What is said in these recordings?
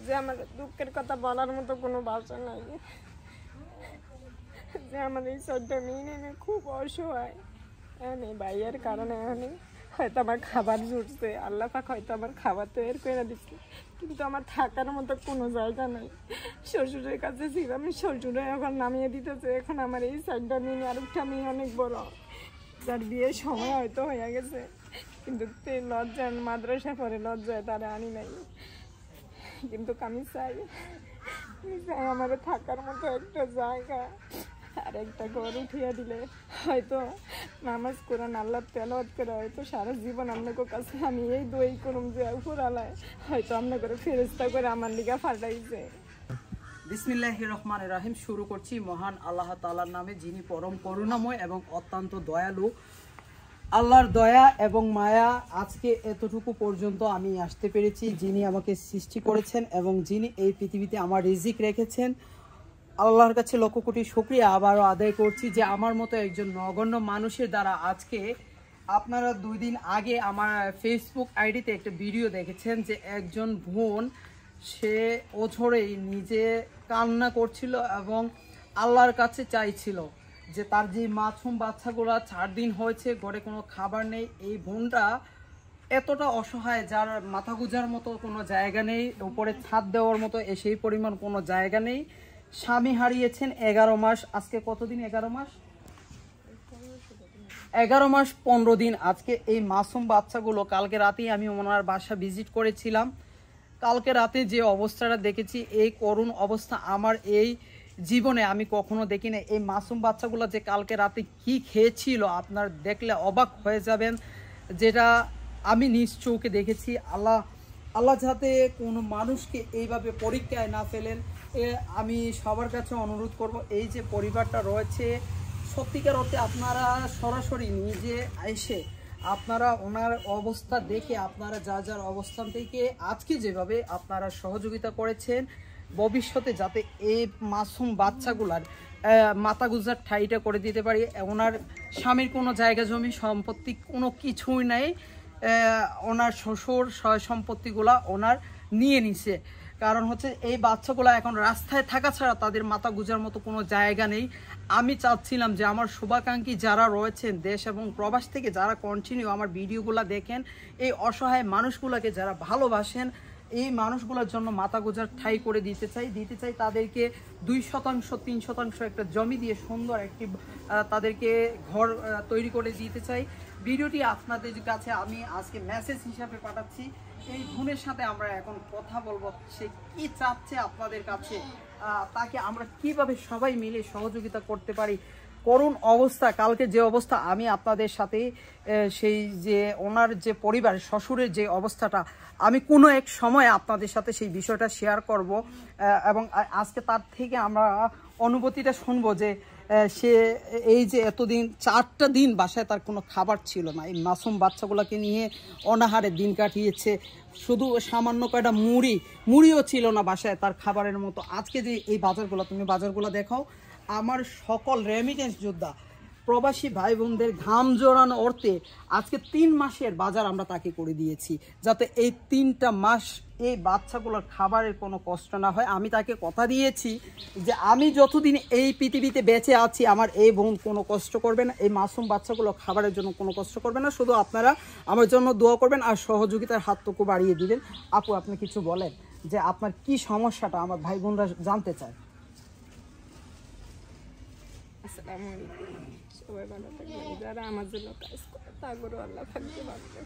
যে আমার দুঃখের কথা বলার মতো কোনো ভাষা নাই। যে আমার এই 4টা মেয়ে নিয়ে খুব অসহায়। এই ভাইয়ের কারণে হয়তো আমার খাবার জুটছে, আল্লাহ পাক হয়তো আমার খাবার তৈরি করে দিচ্ছে, কিন্তু আমার থাকার মতো কোনো জায়গা নাই। শ্বশুরের কাছে ছিলাম, শ্বশুরে এখন নামিয়ে দিতেছে। এখন আমার এই 4টা মেয়ে, আরেকটা মেয়ে অনেক বড়, যার বিয়ের সময় হয়তো হয়ে গেছে, কিন্তু লজ্জায় মাদ্রাসায় পরে লজ্জায় তারা আনি নাই। কিন্তু আমি চাই আমার থাকার মতো একটা জায়গা আর একটা ঘর উঠিয়ে দিলে হয়তো নামাজ কোরআন আল্লাহ তেলাওয়াত করে হয়তো সারা জীবন আপনাদের কাছে আমি এই দোয়াই করুম যে উপরালায় হয়তো আপনার করে ফেরেশতা করে আমার লিগা ফাটাইছে। বিসমিল্লাহির রহমানির রহিম। শুরু করছি মহান আল্লাহ তাআলার নামে, যিনি পরম করুণাময় এবং অত্যন্ত দয়ালু। আল্লাহর দয়া এবং মায়া আজকে এতটুকু পর্যন্ত আমি আসতে পেরেছি, যিনি আমাকে সৃষ্টি করেছেন এবং যিনি এই পৃথিবীতে আমার রিজিক রেখেছেন। আল্লাহর কাছে লক্ষ কোটি শুকরিয়া আবারও আদায় করছি যে আমার মতো একজন নগণ্য মানুষের দ্বারা আজকে আপনারা 2 দিন আগে আমার ফেসবুক আইডিতে একটা ভিডিও দেখেছেন যে একজন বোন সে ওঝরেই নিজে কান্না করছিল এবং আল্লাহর কাছে চাইছিল যে তার যে মাসুম বাচ্চাগুলো 4 দিন হয়েছে, ঘরে কোনো খাবার নেই। এই বোনটা এতটা অসহায়, যার মাথা গুঁজার মতো কোনো জায়গা নেই, উপরে ছাদ দেওয়ার মতো সেই পরিমাণ কোনো জায়গা নেই। স্বামী হারিয়েছেন 11 মাস, আজকে কতদিন? 11 মাস 15 দিন। আজকে এই মাসুম বাচ্চাগুলো, কালকে রাতেই আমি ওনার বাসা ভিজিট করেছিলাম। কালকে রাতে যে অবস্থাটা দেখেছি, এই করুণ অবস্থা আমার এই জীবনে আমি কখনো দেখি না। এই মাসুম বাচ্চাগুলো যে কালকে রাতে কি খেয়েছিল আপনার দেখলে অবাক হয়ে যাবেন, যেটা আমি নিজ চোখে দেখেছি। আল্লাহ যাতে কোনো মানুষকে এইভাবে পরীক্ষায় না ফেলেন, আমি সবার কাছে অনুরোধ করব। এই যে পরিবারটা রয়েছে, সত্যিকার অর্থে আপনারা সরাসরি নিজে এসে আপনারা ওনার অবস্থা দেখে আপনারা যার অবস্থান থেকে আজকে যেভাবে আপনারা সহযোগিতা করেছেন, ভবিষ্যতে যাতে এই মাসুম বাচ্চাগুলার মাথা গুজার ঠাইটা করে দিতে পারি। ওনার স্বামীর কোনো জায়গা জমি সম্পত্তি কোনো কিছুই নেই, ওনার শ্বশুর সম্পত্তিগুলা ওনার নিয়ে নিছে। কারণ হচ্ছে এই বাচ্চাগুলো এখন রাস্তায় থাকা ছাড়া তাদের মাথা গুজার মতো কোনো জায়গা নেই। আমি চাচ্ছিলাম যে আমার শুভাকাঙ্ক্ষী যারা রয়েছেন দেশ এবং প্রবাস থেকে, যারা কন্টিনিউ আমার ভিডিওগুলো দেখেন, এই অসহায় মানুষগুলোকে যারা ভালোবাসেন, এই মানুষগুলোর জন্য মাথা গোজার ঠাই করে দিতে চাই তাদেরকে 2% 3% একটা জমি দিয়ে সুন্দর একটি তাদেরকে ঘর তৈরি করে দিতে চাই। ভিডিওটি আপনাদের কাছে আমি আজকে মেসেজ হিসাবে পাঠাচ্ছি। এই বোনের সাথে আমরা এখন কথা বলবো, সে কি চাচ্ছে আপনাদের কাছে, তাকে আমরা কিভাবে সবাই মিলে সহযোগিতা করতে পারি। করুণ অবস্থা, কালকে যে অবস্থা আমি আপনাদের সাথে সেই যে ওনার যে পরিবার শ্বশুরের যে অবস্থাটা, আমি কোনো এক সময় আপনাদের সাথে সেই বিষয়টা শেয়ার করব এবং আজকে তার থেকে আমরা অনুভূতিটা শুনবো যে সে এই যে এতদিন 4টা দিন বাসায় তার কোনো খাবার ছিল না, এই মাসুম বাচ্চাগুলোকে নিয়ে অনাহারে দিন কাটিয়েছে। শুধু সামান্য কয়টা মুড়িও ছিল না বাসায় তার খাবারের মতো। আজকে যে এই বাজারগুলো, তুমি বাজারগুলো দেখাও, আমার সকল রেমিটেন্স যোদ্ধা প্রবাসী ভাই বোনদের ঘাম জড়ানো অর্থে আজকে 3 মাসের বাজার আমরা তাকে করে দিয়েছি, যাতে এই 3টা মাস এই বাচ্চাগুলোর খাবারের কোনো কষ্ট না হয়। আমি তাকে কথা দিয়েছি যে আমি যতদিন এই পৃথিবীতে বেঁচে আছি আমার এই বোন কোনো কষ্ট করবে না, এই মাসুম বাচ্চাগুলো খাবারের জন্য কোনো কষ্ট করবে না। শুধু আপনারা আমার জন্য দোয়া করবেন আর সহযোগিতার হাতটুকু বাড়িয়ে দিবেন। আপু, আপনি কিছু বলেন যে আপনার কি সমস্যাটা আমার ভাই বোনরা জানতে চায়। আসসালামু আলাইকুম, সবাই ভালো থাকবেন। যারা আমার জন্য কাজ করে তাদেরও আল্লাহ থাকতে পারবে।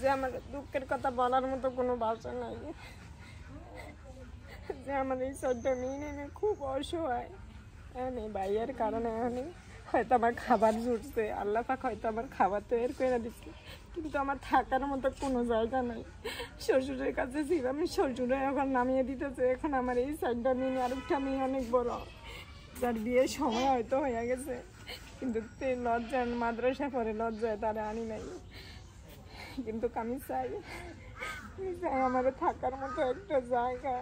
যে আমার দুঃখের কথা বলার মতো কোনো ভাষা নাই। যে আমার এই 4টা মেয়ে নিয়ে খুব অসহায়। এই ভাইয়ের কারণে হয়তো আমার খাবার জুটছে, আল্লাহ পাক হয়তো আমার খাবার তৈরি করে দিচ্ছে, কিন্তু আমার থাকার মতো কোনো জায়গা নাই। শ্বশুরের কাছে ছিলাম, শ্বশুরে এখন নামিয়ে দিতেছে। এখন আমার এই 4টা মেয়ে, আরেকটা মেয়ে অনেক বড়, যার বিয়ের সময় হয়তো হয়ে গেছে, কিন্তু লজ্জায় মাদ্রাসায় পরে লজ্জায় তারা আনি নাই। কিন্তু আমি চাই আমার থাকার মতো একটা জায়গা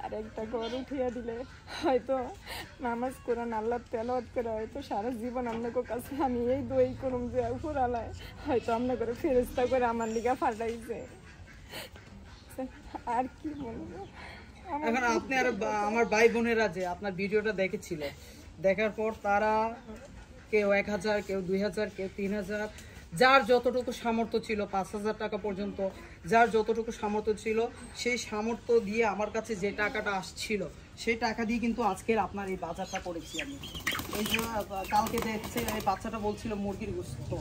আর একটা ঘর উঠিয়ে দিলে হয়তো নামাজ কোরআন আল্লাহ তেলাওয়াত করে হয়তো সারা জীবন আপনাদের কাছে আমি এই দোয়াই করুম যে উপরালায় হয়তো আপনার করে ফেরেশতা করে আমার লিগা ফাটাইছে। আর কি বলবো, এখন আপনি আর আমার ভাই বোনেরা যে আপনার ভিডিওটা দেখেছিল, দেখার পর তারা কেউ 1000, কেউ 2000, কেউ 3000, যার যতটুকু সামর্থ্য ছিল 5000 টাকা পর্যন্ত, যার যতটুকু সামর্থ্য ছিল সেই সামর্থ্য দিয়ে আমার কাছে যে টাকাটা আসছিল সেই টাকা দিয়ে কিন্তু আজকের আপনার এই বাজারটা করেছি আমি। এই যে কালকে দেখছে এই বাচ্চাটা বলছিল মুরগির গোশত,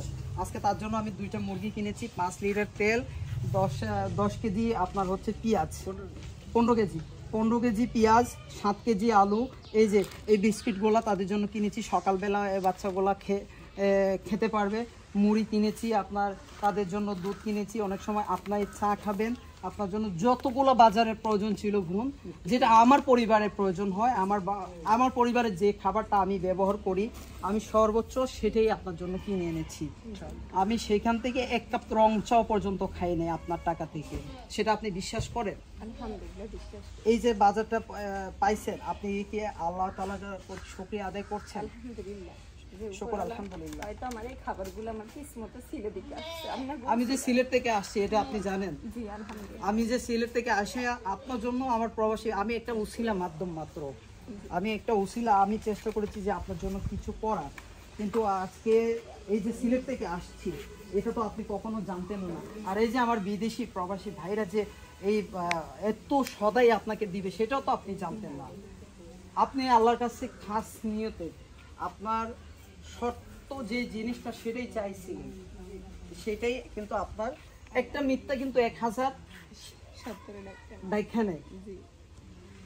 আজকে তার জন্য আমি 2টা মুরগি কিনেছি, 5 লিটার তেল, 10 কেজি আপনার হচ্ছে পেঁয়াজ, 15 কেজি পেঁয়াজ, 7 কেজি আলু, এই যে এই বিস্কিটগুলো তাদের জন্য কিনেছি, সকালবেলা এই বাচ্চাগুলো খেতে পারবে। মুড়ি কিনেছি আপনার, তাদের জন্য দুধ কিনেছি, অনেক সময় আপনার চা খাবেন, আপনার জন্য যতগুলো বাজারের প্রয়োজন ছিল বোন, যেটা আমার পরিবারের প্রয়োজন হয়, আমার পরিবারের যে খাবারটা আমি ব্যবহার করি আমি সর্বোচ্চ সেটাই আপনার জন্য কিনে এনেছি। আমি সেখান থেকে 1 কাপ রং চাও পর্যন্ত খাই নাই আপনার টাকা থেকে, সেটা আপনি বিশ্বাস করেন? আলহামদুলিল্লাহ বিশ্বাস। এই যে বাজারটা পাইছেন, আপনি কি আল্লাহ তাআলার শুকরিয়া আদায় করছেন? আলহামদুলিল্লাহ, শুকর আলহামদুলিল্লাহ। হয়তো আমার এই খাবারগুলো আমার কিসমতে সিলে দিকে আসছে। আমি যে সিলেট থেকে আসছি এটা আপনি জানেন? জি আলহামদুলিল্লাহ। আমি যে সিলেট থেকে আসে আপনার জন্য আমার প্রবাসী, আমি একটা উসিলা মাধ্যম মাত্র, আমি একটা উসিলা, আমি চেষ্টা করেছি যে আপনার জন্য কিছু করার, কিন্তু আজকে এই যে সিলেট থেকে আসছি এটা তো আপনি কখনো জানতেন না। আর এই যে আমার বিদেশি প্রবাসী ভাইরা যে এই এত সদাই আপনাকে দিবে সেটাও তো আপনি জানতেন না। আপনি আল্লাহর কাছে খাস নিয়তে আপনার সত্য যে জিনিসটা সেটাই চাইছিলেন, সেটাই কিন্তু আপনার একটা মিথ্যা কিন্তু 1000 দেখা নেই।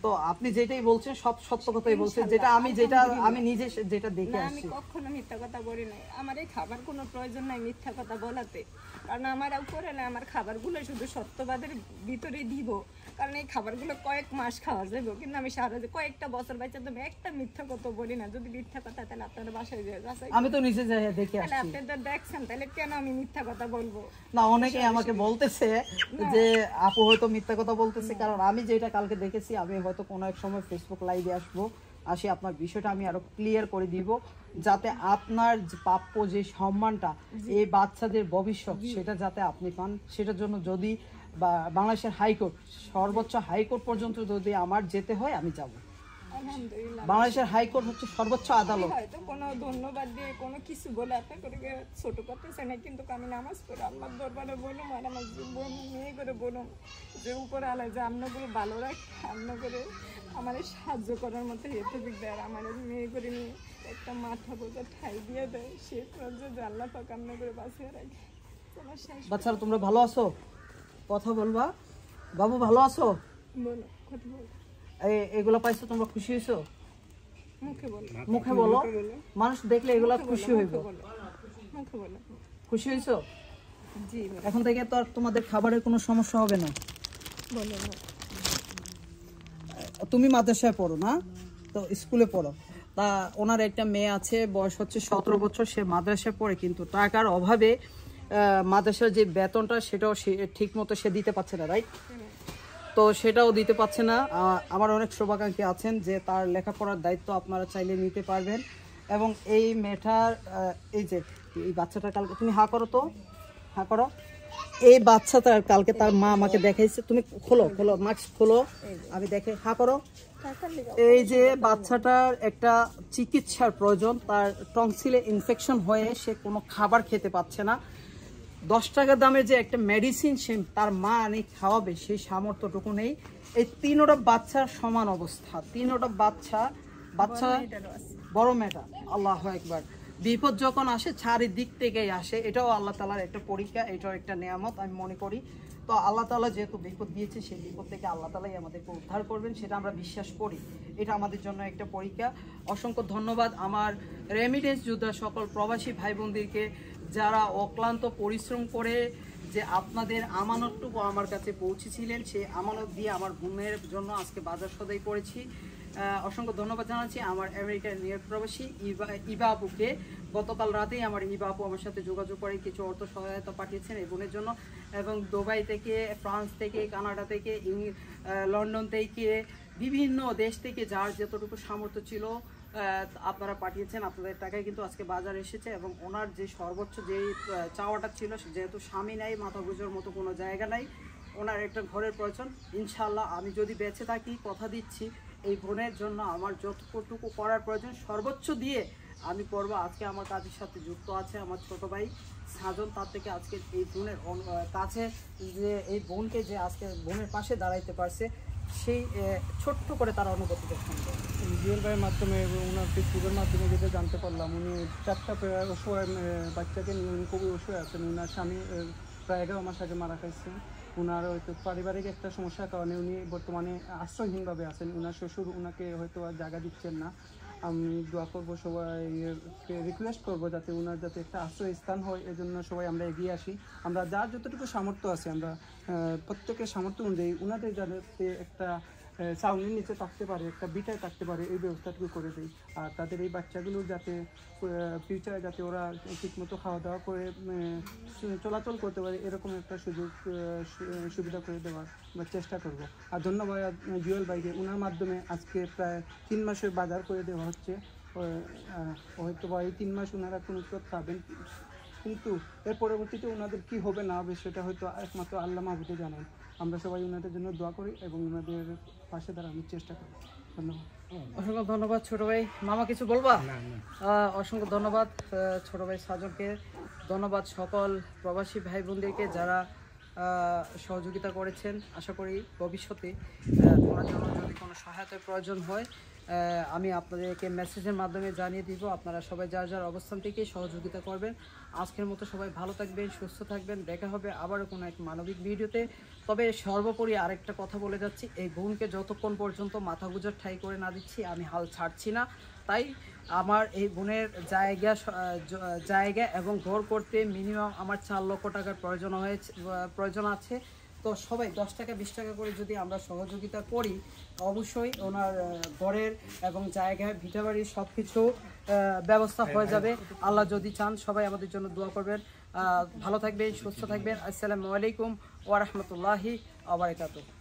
তো আপনি যেটাই বলছেন সব সত্য কথাই বলছেন, যেটা আমি নিজে যেটা দেখে না, আমি আসছি। কখনো মিথ্যা কথা বলি নাই। আমার এই খাবার কোনো প্রয়োজন নাই মিথ্যা কথা বলাতে, কারণ আমার উপরে না আমার খাবারগুলো শুধু সত্যবাদের ভিতরে দিব, কারণ এই খাবারগুলো কয়েক মাস খাওয়া যাবে, কিন্তু আমি সারা যে কয়েকটা বছর বাচ্চা তুমি একটা মিথ্যা কথা বলি না। যদি মিথ্যা কথা তাহলে আপনারা বাসায় যাচ্ছে, আমি তো নিজে যাই দেখে তাহলে আসছি। আপনি তো দেখছেন, তাহলে কেন আমি মিথ্যা কথা বলবো? না, অনেকেই আমাকে বলতেছে যে আপু হয়তো মিথ্যা কথা বলতেছে, কারণ আমি যেটা কালকে দেখেছি, আমি হয়তো কোনো এক সময় ফেসবুক লাইভে আসি আপনার বিষয়টা আমি আরো ক্লিয়ার করে দিব, যাতে আপনার যে প্রাপ্য যে সম্মানটা এই বাচ্চাদের ভবিষ্যৎ সেটা যাতে আপনি পান। সেটার জন্য যদি বাংলাদেশের হাইকোর্ট, সর্বোচ্চ হাইকোর্ট পর্যন্ত যদি আমার যেতে হয় আমি যাব। আলহামদুলিল্লাহ। বাংলাদেশের হাইকোর্ট হচ্ছে সর্বোচ্চ আদালত। হয়তো কোনো ধন্যবাদ দিয়ে কোনো কিছু বলে আপনার করে ছোট করতেছে না, কিন্তু আমি নামাজ পড়ে আল্লাহর দরবারে বলুম আর আমার বোন মেয়ে করে বলুম যে উপরে আল্লাহ যে আপনাগুলো ভালো রাখে, আপনার করে আমার সাহায্য করার মতো হেঁটে দিক আর আমার মেয়ে করে নিয়ে একটা মাথা বোঝা ঠাই দিয়ে দেয়, সে যে আল্লাহ পাক আপনার করে বাঁচিয়ে রাখে। তোমার শেষ বাচ্চারা তোমরা ভালো আছো? কথা বলবা? বাবু ভালো আছো? বলো, কথা বলো, এগুলো পাইছো, তোমরা খুশি হয়েছো? মুখে বলো, মুখে বলো, মানুষ দেখলে এগুলো খুশি হইব। মুখে বলো। খুশি হয়েছো? জি এখন থেকে তো আর তোমাদের খাবারের কোনো সমস্যা হবে না। বলো। তুমি মাদ্রাসায় পড়ো না তো, স্কুলে পড়ো। তা ওনার একটা মেয়ে আছে, বয়স হচ্ছে 17 বছর, সে মাদ্রাসায় পড়ে, কিন্তু টাকার অভাবে মাদ্রাসার যে বেতনটা সেটাও সে ঠিক মতো সে দিতে পারছে না, রাইট? তো সেটাও দিতে পারছে না। আমার অনেক শুভাকাঙ্ক্ষী আছেন যে তার লেখাপড়ার দায়িত্ব আপনারা চাইলে নিতে পারবেন। এবং এই মেয়েটার এই যে এই বাচ্চাটা কালকে, তুমি হা করো তো, হা করো, এই বাচ্চাটার কালকে তার মা আমাকে দেখাইছে, তুমি খোলো মাস্ক খোলো, আমি দেখে, হা করো। এই যে বাচ্চাটার একটা চিকিৎসার প্রয়োজন, তার টনসিলে ইনফেকশন হয়ে সে কোনো খাবার খেতে পাচ্ছে না। 10 টাকা দামের যে একটা মেডিসিন সে তার মা আনি খাওয়াবে সেই সামর্থ্যটুকু নেই। এই 3টা বাচ্চার সমান অবস্থা, 3টা বাচ্চা বড় মেয়েটা। আল্লাহু আকবার। বিপদ যখন আসে চারিদিক থেকেই আসে, এটাও আল্লাহ তাআলার একটা পরীক্ষা, এটাও একটা নিয়ামত আমি মনে করি। তো আল্লাহ তাআলা যেহেতু বিপদ দিয়েছে, সেই বিপদ থেকে আল্লাহ তাআলাই আমাদেরকে উদ্ধার করবেন, সেটা আমরা বিশ্বাস করি। এটা আমাদের জন্য একটা পরীক্ষা। অসংখ্য ধন্যবাদ আমার রেমিটেন্স যোদ্ধা সকল প্রবাসী ভাই বোনদেরকে, যারা অক্লান্ত পরিশ্রম করে যে আপনাদের আমানতটুকু আমার কাছে পৌঁছেছিলেন, সেই আমানত দিয়ে আমার বোনের জন্য আজকে বাজার সদাই করেছি। অসংখ্য ধন্যবাদ জানাচ্ছি আমার আমেরিকার নিউ ইয়র্ক প্রবাসী ইবা আপুকে। গতকাল রাতেই আমার ইবা আপু আমার সাথে যোগাযোগ করে কিছু অর্থ সহায়তা পাঠিয়েছেন এই বোনের জন্য, এবং দুবাই থেকে, ফ্রান্স থেকে, কানাডা থেকে, লন্ডন থেকে, বিভিন্ন দেশ থেকে যার যতটুকু সামর্থ্য ছিল আপনারা পাঠিয়েছেন। আপনাদের টাকায় কিন্তু আজকে বাজার এসেছে, এবং ওনার যে সর্বোচ্চ যেই চাওয়াটা ছিল, যেহেতু স্বামী নাই, মাথা গুঁজোর মতো কোনো জায়গা নাই, ওনার একটা ঘরের প্রয়োজন। ইনশাআল্লাহ আমি যদি বেঁচে থাকি কথা দিচ্ছি এই বোনের জন্য আমার যতটুকু করার প্রয়োজন সর্বোচ্চ দিয়ে আমি করবো। আজকে আমার কাজের সাথে যুক্ত আছে আমার ছোট ভাই সাজন, তার থেকে আজকে এই বোনের কাছে যে এই বোনকে যে আজকে বোনের পাশে দাঁড়াইতে পারছে সেই ছোট্ট করে তার অনুভূতি দেখুন। জুয়েল ভাইয়ের মাধ্যমে এবং ওনার ফেসবুকের মাধ্যমে যেটা জানতে পারলাম, উনি 4টা অসহায় বাচ্চাকে নিয়ে উনি খুবই অসহায় আছেন। ওনার স্বামী প্রায় 11 মাস আগে মারা খাইছেন। ওনার হয়তো পারিবারিক একটা সমস্যার কারণে উনি বর্তমানে আশ্রয়হীনভাবে আছেন। ওনার শ্বশুর ওনাকে হয়তো আর জায়গা দিচ্ছেন না। আমি দোয়া করবো, সবাইকে রিকোয়েস্ট করবো যাতে ওনার যাতে একটা আশ্রয়স্থান হয়, এজন্য সবাই আমরা এগিয়ে আসি। আমরা যার যতটুকু সামর্থ্য আছে আমরা প্রত্যেকের সামর্থ্য অনুযায়ী ওনাদের যাতে একটা ছাউনির নিচে থাকতে পারে, একটা বিটায় থাকতে পারে, এই ব্যবস্থাটুকু করে দিই। আর তাদের এই বাচ্চাগুলো যাতে ফিউচারে যাতে ওরা ঠিকমতো খাওয়া দাওয়া করে চলাচল করতে পারে এরকম একটা সুবিধা করে দেওয়ার আমরা চেষ্টা করব। আর ধন্যবাদ জুয়েল ভাইকে, ওনার মাধ্যমে আজকে প্রায় 3 মাসের বাজার করে দেওয়া হচ্ছে। হয়তো বা এই 3 মাস ওনারা কোনো উত্তর পাবেন, কিন্তু এর পরবর্তীতে ওনাদের কী হবে না হবে সেটা হয়তো একমাত্র আল্লাহ মাহবুদে জানেন। আমরা সবাই ওনাদের জন্য দোয়া করি এবং ওনাদের পাশে দাঁড়ানোর চেষ্টা করি। ধন্যবাদ। অসংখ্য ধন্যবাদ ছোট ভাই। মামা কিছু বলবা? অসংখ্য ধন্যবাদ ছোট ভাই সাজনকে, ধন্যবাদ সকল প্রবাসী ভাই বোনদেরকে যারা সহযোগিতা করেছেন। আশা করি ভবিষ্যতে ওনার জন্য যদি কোনো সহায়তার প্রয়োজন হয় আমি আপনাদেরকে মেসেজের মাধ্যমে জানিয়ে দিব। আপনারা সবাই যার যার অবস্থান থেকে সহযোগিতা করবেন। আজকের মতো সবাই ভালো থাকবেন, সুস্থ থাকবেন। দেখা হবে আবারও কোনো এক মানবিক ভিডিওতে। তবে সর্বোপরি আরেকটা কথা বলে যাচ্ছি, এই বোনকে যতক্ষণ পর্যন্ত মাথা গুজার ঠাই করে না দিচ্ছি আমি হাল ছাড়ছি না। তাই আমার এই বোনের জায়গা এবং ঘর করতে মিনিমাম আমার 4 লক্ষ টাকার প্রয়োজন আছে। তো সবাই 10 টাকা 20 টাকা করে যদি আমরা সহযোগিতা করি অবশ্যই ওনার ঘরের এবং জায়গায় ভিটাবাড়ি সব কিছু ব্যবস্থা হয়ে যাবে। আল্লাহ যদি চান সবাই আমাদের জন্য দোয়া করবেন। ভালো থাকবেন, সুস্থ থাকবেন। আসসালামু আলাইকুম ওয়া রাহমাতুল্লাহি ওয়া বারাকাতুহু।